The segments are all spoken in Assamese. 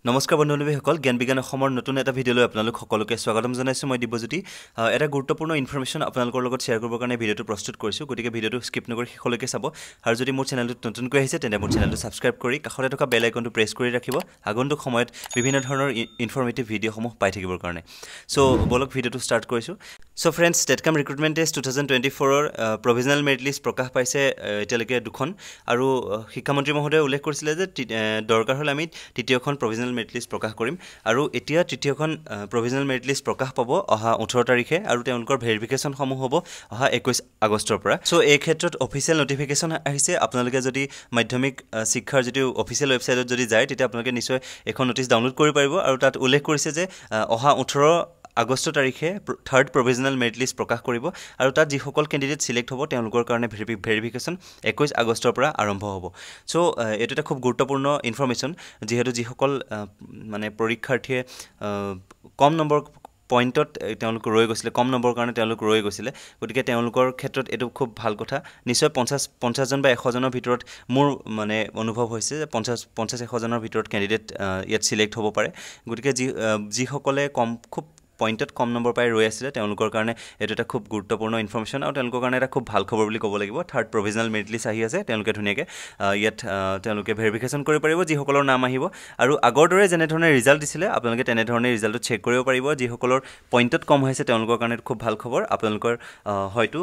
নমস্কাৰ বন্ধুসকল জ্ঞান বিজ্ঞান অসমৰ নতুন এটা ভিডিঅ'লৈ আপোনালোক সকলোকে স্বাগতম জনাইছো মই দিব্যজ্যোতি এটা গুৰুত্বপূৰ্ণ ইনফৰমেশ্যন আপোনালোকৰ লগত শ্বেয়াৰ কৰিবৰ কাৰণে ভিডিঅ'টো প্ৰস্তুত কৰিছো গতিকে ভিডিঅ'টো স্কিপ নকৰি শেষলৈকে চাব আৰু যদি মোৰ চেনেলটো নতুনকৈ আহিছে তেন্তে মোৰ চেনেলটো ছাবস্ক্ৰাইব কৰি কাষতে থকা বেল আইকনটো প্ৰেছ কৰি ৰাখিব আগন্তুক সময়ত বিভিন্ন ধৰণৰ ইনফৰমেটিভ ভিডিঅ'সমূহ পাই থাকিবৰ কাৰণে সো বলক ভিডিঅ'টো ষ্টাৰ্ট কৰিছো so friends TET cum recruitment test 2024ৰ প্ৰভিজনেল মেৰিট লিষ্ট প্ৰকাশ পাইছে এতিয়ালৈকে দুখন আৰু শিক্ষামন্ত্ৰী মহোদয়ে উল্লেখ কৰিছিলে যে দৰকাৰ হ'লে আমি তৃতীয়খন প্ৰভিজনেল মেৰিট লিষ্ট প্ৰকাশ কৰিম আৰু এতিয়া তৃতীয়খন প্ৰভিজনেল মেৰিট লিষ্ট প্ৰকাশ পাব অহা 18 তাৰিখে আৰু তেওঁলোকৰ ভেৰিফিকেশ্যন সমূহ হ'ব অহা 21 আগষ্টৰ পৰা সো এই ক্ষেত্ৰত অফিচিয়েল নটিফিকেশ্যন আহিছে আপোনালোকে যদি মাধ্যমিক শিক্ষাৰ যিটো অফিচিয়েল ৱেবছাইটত যদি যায় তেতিয়া আপোনালোকে নিশ্চয় এখন নটিচ ডাউনলোড কৰিব পাৰিব আৰু তাত উল্লেখ কৰিছে যে অহা 18 আগষ্ট তাৰিখে থাৰ্ড প্ৰভিজনেল মেৰিট লিষ্ট প্ৰকাশ কৰিব আৰু তাত যিসকল কেণ্ডিডেট সিলেক্ট হ'ব তেওঁলোকৰ কাৰণে ভেৰিফিকেশ্যন 21 আগষ্টৰ পৰা আৰম্ভ হ'ব সো এইটো এটা খুব গুৰুত্বপূৰ্ণ ইনফৰমেশ্যন যিহেতু যিসকল মানে পৰীক্ষাৰ্থীয়ে কম নম্বৰ পইণ্টত তেওঁলোক ৰৈ গৈছিলে কম নম্বৰৰ কাৰণে তেওঁলোক ৰৈ গৈছিলে গতিকে তেওঁলোকৰ ক্ষেত্ৰত এইটো খুব ভাল কথা নিশ্চয় 50 জন বা 100 জনৰ ভিতৰত মোৰ মানে অনুভৱ হৈছে যে 50-100 জনৰ ভিতৰত কেণ্ডিডেট ইয়াত সিলেক্ট হ'ব পাৰে গতিকে যিসকলে খুব পইণ্টত কম নম্বৰ পাই ৰৈ আছিলে তেওঁলোকৰ কাৰণে এইটো এটা খুব গুৰুত্বপূৰ্ণ ইনফৰমেশ্যন আৰু তেওঁলোকৰ কাৰণে এটা খুব ভাল খবৰ বুলি ক'ব লাগিব থাৰ্ড প্ৰভিজনেল মেৰিট লিষ্ট আহি আছে তেওঁলোকে ধুনীয়াকৈ ইয়াত তেওঁলোকে ভেৰিফিকেশ্যন কৰিব পাৰিব যিসকলৰ নাম আহিব আৰু আগৰ দৰে যেনেধৰণে ৰিজাল্ট দিছিলে আপোনালোকে তেনেধৰণে ৰিজাল্টটো চেক কৰিব পাৰিব যিসকলৰ পইণ্টত কম হৈছে তেওঁলোকৰ কাৰণে খুব ভাল খবৰ আপোনালোকৰ হয়তো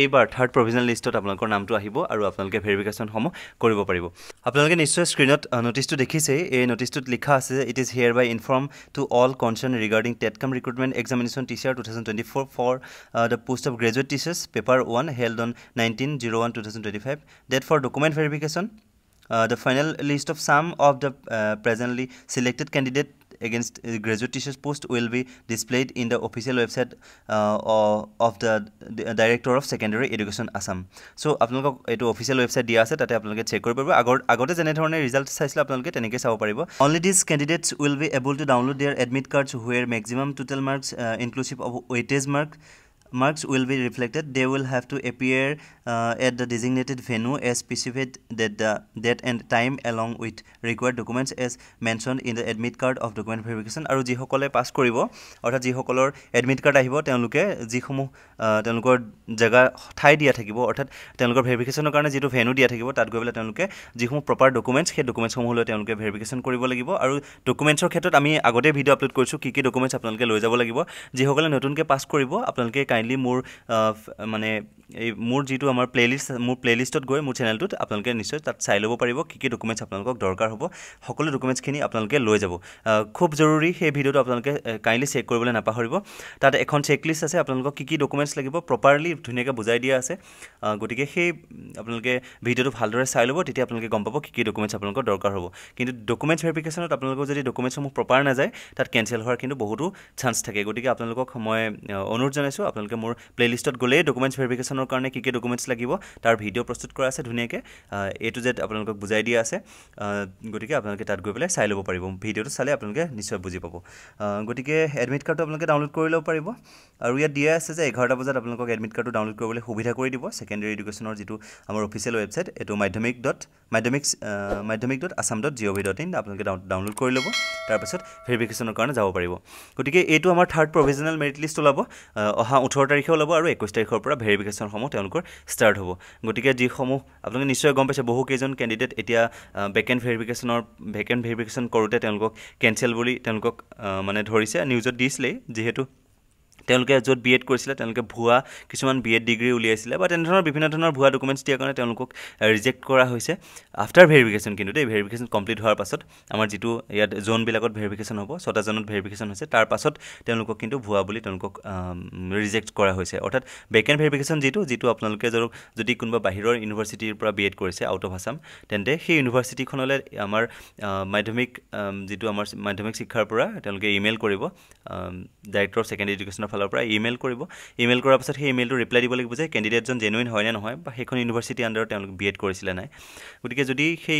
এইবাৰ থাৰ্ড প্ৰভিজনেল লিষ্টত আপোনালোকৰ নামটো আহিব আৰু আপোনালোকে ভেৰিফিকেশ্যনসমূহ কৰিব পাৰিব আপোনালোকে নিশ্চয় স্ক্ৰীনত নটিচটো দেখিছেই এই নটিচটোত লিখা আছে it is hereby inform to all concerned regarding TET cum recruitment examination teacher 2024 for the post of graduate teachers paper 1 held on 19/01/2025 date for document verification the final list of some of the presently selected candidate against graduate teachers post will be displayed in the official website of the director of secondary education Assam so আপোনালোকক এটো অফিচিয়েল ৱেবছাইট দিয়া আছে তাতে আপোনালোকে চেক কৰিব পাৰিব আগতে যেনে ধৰণে ৰিজাল্ট চাইছিলে আপোনালোকে তেনেকৈ চাব পাৰিব only these candidates will be able to download their admit cards where maximum total marks inclusive of weightage marks will be reflected they will have to appear at the designated venue as specified that the date and time along with required documents as mentioned in the admit card of document verification আৰু যিসকলে পাছ কৰিব অৰ্থাৎ যিসকলৰ এডমিট কাৰ্ড আহিব তেওঁলোকে যিসমূহ তেওঁলোকৰ জায়গা ঠাই দিয়া থাকিব অৰ্থাৎ তেওঁলোকৰ ভেৰিফিকেশ্যনৰ কাৰণে যিটো ভেনু দিয়া থাকিব তাত গৈ পেলাই তেওঁলোকে যিসমূহ প্ৰপাৰ ডকুমেণ্টছ সেই ডকুমেণ্টছসমূহ লৈ তেওঁলোকে ভেৰিফিকেশ্যন কৰিব লাগিব আৰু ডকুমেণ্টছৰ ক্ষেত্ৰত আমি আগতে ভিডিঅ' আপলোড কৰিছোঁ কি কি ডকুমেণ্টছ আপোনালোকে লৈ যাব লাগিব যিসকলে নতুনকৈ পাছ কৰিব আপোনালোকে কাইণ্ডলি মোৰ মানে এই মোৰ যিটো আমাৰ প্লেলিষ্টত গৈ মোৰ চেনেলটোত আপোনালোকে নিশ্চয় তাত চাই ল'ব পাৰিব কি কি ডকুমেণ্টছ আপোনালোকক দৰকাৰ হ'ব সকলো ডকুমেণ্টছখিনি আপোনালোকে লৈ যাব খুব জৰুৰী সেই ভিডিঅ'টো আপোনালোকে কাইণ্ডলি চেক কৰিবলৈ নাপাহৰিব তাত এখন চেকলিষ্ট আছে আপোনালোকক কি কি ডকুমেণ্টছ লাগিব প্ৰপাৰলি ধুনীয়াকৈ বুজাই দিয়া আছে গতিকে সেই আপোনালোকে ভিডিঅ'টো ভালদৰে চাই ল'ব তেতিয়া আপোনালোকে গম পাব কি কি ডকুমেণ্টছ আপোনালোকৰ দৰকাৰ হ'ব কিন্তু ডকুমেণ্টছ ভেৰিফিকেশ্যনত আপোনালোকৰ যদি ডকুমেণ্টছসমূহ প্ৰপাৰ নাযায় তাত কেঞ্চেল হোৱাৰ কিন্তু বহুতো চান্স থাকে গতিকে আপোনালোকক মই অনুৰোধ জনাইছোঁ আপোনালোকে মোৰ প্লেলিষ্টত গ'লেই ডকুমেণ্টছ ভেৰিফিকেশ্যনৰ কাৰণে কি কি ডকুমেণ্টছ লাগিব তাৰ ভিডিঅ' প্ৰস্তুত কৰা আছে ধুনীয়াকৈ এ টু জেড আপোনালোকক বুজাই দিয়া আছে গতিকে আপোনালোকে তাত গৈ পেলাই চাই ল'ব পাৰিব ভিডিঅ'টো চালে আপোনালোকে নিশ্চয় বুজি পাব গতিকে এডমিট কাৰ্ডটো আপোনালোকে ডাউনলোড কৰি ল'ব পাৰিব আৰু ইয়াত দিয়া আছে যে 11টা বজাত আপোনালোকক এডমিট কাৰ্ডটো ডাউনলোড কৰিবলৈ সুবিধা কৰি দিব ছেকেণ্ডেৰী এডুকেশ্যনৰ যিটো আমাৰ অফিচিয়েল ৱেবছাইট এইটো maidhamik.assam.gov.in আপোনালোকে ডাউনলোড কৰি ল'ব তাৰপিছত ভেৰিফিকেশ্যনৰ কাৰণে যাব পাৰিব গতিকে এইটো আমাৰ থাৰ্ড প্ৰভিজনেল মেৰিট লিষ্ট ওলাব অহা 18 তাৰিখে ওলাব আৰু 21 তাৰিখৰ পৰা ভেৰিফিকেশ্যনসমূহ তেওঁলোকৰ ষ্টাৰ্ট হ'ব গতিকে যিসমূহ আপোনালোকে নিশ্চয় গম পাইছে বহু কেইজন কেণ্ডিডেট এতিয়া ভেকেণ্ট ভেৰিফিকেশ্যন কৰোঁতে তেওঁলোকক কেঞ্চেল বুলি তেওঁলোকক মানে ধৰিছে নিউজত দিছিলেই যিহেতু তেওঁলোকে য'ত বি এড কৰিছিলে তেওঁলোকে ভুৱা কিছুমান বি এড ডিগ্ৰী উলিয়াইছিলে বা তেনেধৰণৰ বিভিন্ন ধৰণৰ ভুৱা ডকুমেণ্টছ দিয়াৰ কাৰণে তেওঁলোকক ৰিজেক্ট কৰা হৈছে আফটাৰ ভেৰিফিকেশ্যন কিন্তু দেই ভেৰিফিকেশ্যন কমপ্লিট হোৱাৰ পাছত আমাৰ যিটো ইয়াত জোনবিলাকত ভেৰিফিকেশ্যন হ'ব 6টা জোনত ভেৰিফিকেশ্যন হৈছে তাৰ পাছত তেওঁলোকক কিন্তু ভুৱা বুলি তেওঁলোকক ৰিজেক্ট কৰা হৈছে অৰ্থাৎ বেকেণ্ড ভেৰিফিকেশ্যন যিটো আপোনালোকে যদি কোনোবা বাহিৰৰ ইউনিভাৰ্চিটিৰ পৰা বি এড কৰিছে আউট অফ আছাম তেন্তে সেই ইউনিভাৰ্চিটিখনলৈ আমাৰ মাধ্যমিক যিটো আমাৰ মাধ্যমিক শিক্ষাৰ পৰা তেওঁলোকে ইমেইল কৰিব ডাইৰেক্টৰ অফ ছেকেণ্ডেৰী এডুকেশ্যনৰ ফালৰ ফালৰ পৰা ইমেইল কৰিব ইমেইল কৰাৰ পাছত সেই ইমেইলটো ৰিপ্লাই দিব লাগিব যে কেণ্ডিডেটজন জেনুইন হয় নে নহয় বা সেইখন ইউনিভাৰ্চিটি আণ্ডাৰত তেওঁলোকে বিএড কৰিছিলে নাই গতিকে যদি সেই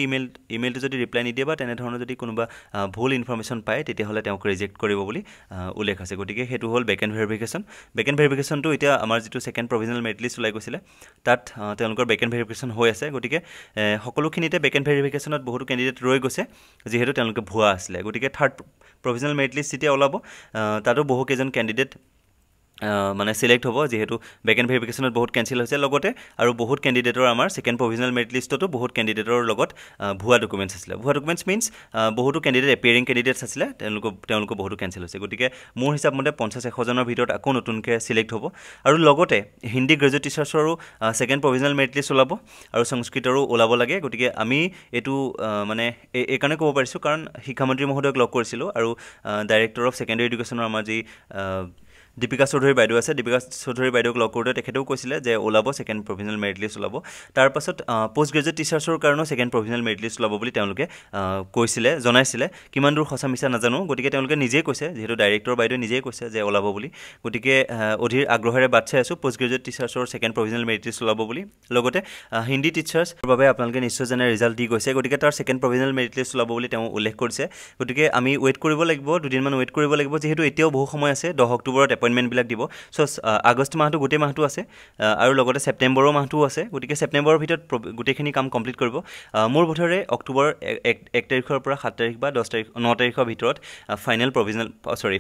ইমেইলটো যদি ৰিপ্লাই নিদিয়ে বা তেনেধৰণৰ যদি কোনোবা ভুল ইনফৰমেশ্যন পায় তেতিয়াহ'লে তেওঁক ৰিজেক্ট কৰিব বুলি উল্লেখ আছে গতিকে সেইটো হ'ল বেকেণ্ড ভেৰিফিকেশ্যনটো এতিয়া আমাৰ যিটো ছেকেণ্ড প্ৰভিজনেল মেৰিট লিষ্ট ওলাই গৈছিলে তাত তেওঁলোকৰ বেকেণ্ড ভেৰিফিকেশ্যন হৈ আছে গতিকে সকলোখিনিতে বেকেণ্ড ভেৰিফিকেশ্যনত বহুতো কেণ্ডিডেট ৰৈ গৈছে যিহেতু তেওঁলোকে ভুৱা আছিলে গতিকে থাৰ্ড প্ৰভিজনেল মেৰিট লিষ্ট যেতিয়া ওলাব তাতো বহুকেইজন কেণ্ডিডেট মানে সিলেক্ট হ'ব যেহেতু বেকেণ্ড ভেৰিফিকেশ্যনত বহুত কেঞ্চেল হৈছে লগতে আৰু বহুত কেণ্ডিডেটৰ আমাৰ ছেকেণ্ড প্ৰভিজনেল মেৰিট লিষ্টতো বহুত কেণ্ডিডেটৰ লগত ভুৱা ডকুমেণ্টছ আছিলে ভুৱা ডকুমেণ্টছ মিনছ বহুতো কেণ্ডিডেট এপিয়াৰিং কেণ্ডিডেটছ আছিলে তেওঁলোকৰ বহুতো কেঞ্চেল হৈছে গতিকে মোৰ হিচাপ মতে 50-100 জনৰ ভিতৰত আকৌ নতুনকৈ চিলেক্ট হ'ব আৰু লগতে হিন্দী গ্ৰেজুৱেট টিচাৰ্ছৰো ছেকেণ্ড প্ৰভিজনেল মেৰিট লিষ্ট ওলাব আৰু সংস্কৃতৰো ওলাব লাগে গতিকে আমি এইটো মানে এইকাৰণে ক'ব পাৰিছোঁ কাৰণ শিক্ষামন্ত্ৰী মহোদয়ক লগ কৰিছিলোঁ আৰু ডাইৰেক্টৰ অফ ছেকেণ্ডেৰী এডুকেশ্যনৰ আমাৰ যি দীপিকা চৌধুৰী বাইদেউ আছে দীপিকা চৌধুৰী বাইদেউক লগ কৰোঁতে তেখেতেও কৈছিলে যে ওলাব ছেকেণ্ড প্ৰভিজনেল মেৰিট লিষ্ট ওলাব তাৰপাছত পোষ্ট গ্ৰেজুৱেট টিচাৰ্ছৰ কাৰণেও ছেকেণ্ড প্ৰভিজনেল মেৰিট লিষ্ট ওলাব বুলি তেওঁলোকে কৈছিলে জনাইছিলে কিমান দূৰ সঁচা মিছা নাজানো গতিকে তেওঁলোকে নিজেই কৈছে যিহেতু ডাইৰেক্টৰ বাইদেউ নিজেই কৈছে যে ওলাব বুলি গতিকে অধীৰ আগ্ৰহেৰে বাট চাই আছোঁ পোষ্ট গ্ৰেজুৱেট টিচাৰ্ছৰ ছেকেণ্ড প্ৰভিজনেল মেৰিট লিষ্ট ওলাব বুলি লগতে হিন্দী টিচাৰ্ছৰ বাবে আপোনালোকে নিশ্চয় জানে ৰিজাল্ট দি গৈছে গতিকে তাৰ ছেকেণ্ড প্ৰভিজনেল মেৰিট লিষ্ট ওলাব বুলি তেওঁ উল্লেখ কৰিছে গতিকে আমি ৱেইট কৰিব লাগিব দুদিনমান ৱেইট কৰিব লাগিব যিহেতু এতিয়াও বহু সময় আছে 10 অক্টোবৰত এপইণ্টমেণ্টবিলাক দিব চ' আগষ্ট মাহটো গোটেই মাহটো আছে আৰু লগতে ছেপ্টেম্বৰৰ মাহটোও আছে গতিকে ছেপ্টেম্বৰৰ ভিতৰত গোটেইখিনি কাম কমপ্লিট কৰিব মোৰ বোধেৰে অক্টোবৰ 1 তাৰিখৰ পৰা 7 তাৰিখ বা 9 তাৰিখৰ ভিতৰত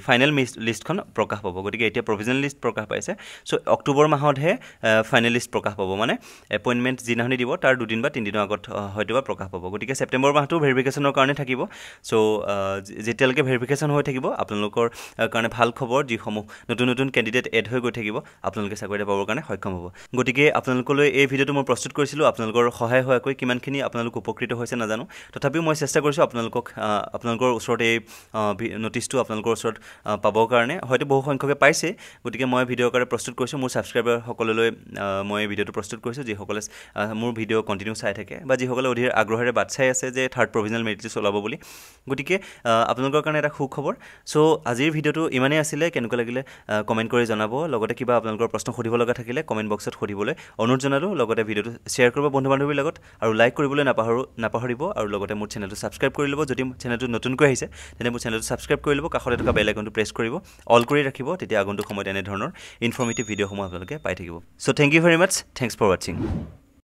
ফাইনেল লিষ্টখন প্ৰকাশ পাব গতিকে এতিয়া প্ৰভিজনেল লিষ্ট প্ৰকাশ পাইছে চ' অক্টোবৰ মাহতহে ফাইনেল লিষ্ট প্ৰকাশ পাব মানে এপইণ্টমেণ্ট যিদিনাখনি দিব তাৰ 2 দিন বা 3 দিনৰ আগত হয়তো বা প্ৰকাশ পাব গতিকে ছেপ্টেম্বৰ মাহটো ভেৰিফিকেশ্যনৰ কাৰণে থাকিব চ' যেতিয়ালৈকে ভেৰিফিকেশ্যন হৈ থাকিব আপোনালোকৰ কাৰণে ভাল খবৰ যিসমূহ নতুন কেণ্ডিডেট এড হৈ গৈ থাকিব আপোনালোকে চাকৰি এটা পাবৰ কাৰণে সক্ষম হ'ব গতিকে আপোনালোকলৈ এই ভিডিঅ'টো মই প্ৰস্তুত কৰিছিলোঁ আপোনালোকৰ সহায় হোৱাকৈ কিমানখিনি আপোনালোক উপকৃত হৈছে নাজানো তথাপিও মই চেষ্টা কৰিছোঁ আপোনালোকৰ ওচৰত এই নটিচটো আপোনালোকৰ ওচৰত পাবৰ কাৰণে হয়তো বহু সংখ্যকে পাইছে গতিকে মই ভিডিঅ'ৰ কাৰণে প্ৰস্তুত কৰিছোঁ মোৰ ছাবস্ক্ৰাইবাৰসকললৈ মই এই ভিডিঅ'টো প্ৰস্তুত কৰিছোঁ যিসকলে মোৰ ভিডিঅ' কণ্টিনিউ চাই থাকে বা যিসকলে অধীৰ আগ্ৰহেৰে বাট চাই আছে যে থাৰ্ড প্ৰভিজনেল মেৰিট লিষ্ট ওলাব বুলি গতিকে আপোনালোকৰ কাৰণে এটা সুখবৰ চ' আজিৰ ভিডিঅ'টো ইমানেই আছিলে কেনেকুৱা লাগিলে কমেণ্ট কৰি জনাব লগতে কিবা আপোনালোকৰ প্ৰশ্ন সুধিব লগা থাকিলে কমেণ্ট বক্সত সুধিবলৈ অনুৰোধ জনালোঁ লগতে ভিডিঅ'টো শ্বেয়াৰ কৰিব বন্ধু বান্ধৱীৰ লগত আৰু লাইক কৰিবলৈ নাপাহৰিব আৰু লগতে মোৰ চেনেলটো ছাবস্ক্ৰাইব কৰি ল'ব যদি চেনেলটো নতুনকৈ আহিছে তেনে মোৰ চেনেলটো ছাবস্ক্ৰাইব কৰি ল'ব কাষতে থকা বেল আইকনটো প্ৰেছ কৰিব অল কৰি ৰাখিব তেতিয়া আগন্তুক সময়ত এনেধৰণৰ ইনফৰ্মেটিভ ভিডিঅ'সমূহ আপোনালোকে পাই থাকিব so' thank you very much thanks for ৱাচিং